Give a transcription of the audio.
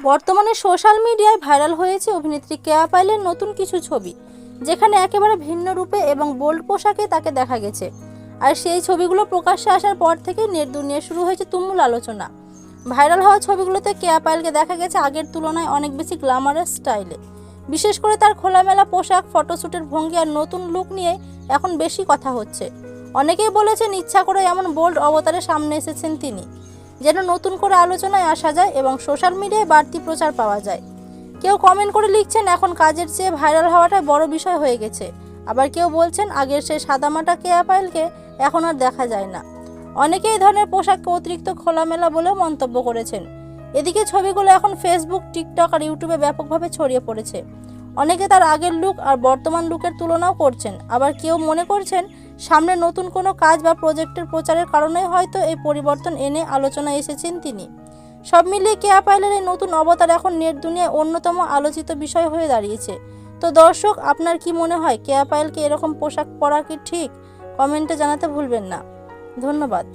বর্তমানে সোশ্যাল মিডিয়ায় ভাইরাল হয়েছে অভিনেত্রী কেয়া পায়েলের নতুন কিছু ছবি, যেখানে একেবারে ভিন্ন রূপে এবং বোল্ড পোশাকে তাকে দেখা গেছে। আর সেই ছবিগুলো প্রকাশ্যে আসার পর থেকে নেট দুনিয়ায় শুরু হয়েছে তুমুল আলোচনা। ভাইরাল হওয়া ছবিগুলোতে কেয়া পায়েলকে দেখা গেছে আগের তুলনায় অনেক বেশি গ্ল্যামারাস স্টাইলে। বিশেষ করে তার খোলামেলা পোশাক, ফটোশ্যুটের ভঙ্গি আর নতুন লুক নিয়ে এখন বেশি কথা হচ্ছে। অনেকেই বলেছেন ইচ্ছা করে এমন বোল্ড অবতারের সামনে এসেছেন তিনি, যেন নতুন করে আলোচনায় আসা যায় এবং সোশ্যাল মিডিয়ায় বাড়তি প্রচার পাওয়া যায়। কেউ কমেন্ট করে লিখছেন এখন কাজের চেয়ে ভাইরাল হওয়াটাই বড় বিষয় হয়ে গেছে। আবার কেউ বলছেন আগের সেই সাদামাটা কেয়া পায়েলকে এখন আর দেখা যায় না। অনেকে এই ধরনের পোশাককে অতিরিক্ত খোলামেলা বলেও মন্তব্য করেছেন। এদিকে ছবিগুলো এখন ফেসবুক, টিকটক আর ইউটিউবে ব্যাপকভাবে ছড়িয়ে পড়েছে। অনেকে তার আগের লুক আর বর্তমান লুকের তুলনাও করছেন। আবার কেউ মনে করছেন সামনে নতুন কোনো কাজ বা প্রজেক্টের প্রচারের কারণেই হয়তো এই পরিবর্তন এনে আলোচনায় এসেছেন তিনি। সব মিলিয়ে কেয়া পায়েলের এই নতুন অবতার এখন নেট দুনিয়ায় অন্যতম আলোচিত বিষয় হয়ে দাঁড়িয়েছে। তো দর্শক, আপনার কি মনে হয় কেয়া পায়েলকে এরকম পোশাক পরা কি ঠিক? কমেন্টে জানাতে ভুলবেন না। ধন্যবাদ।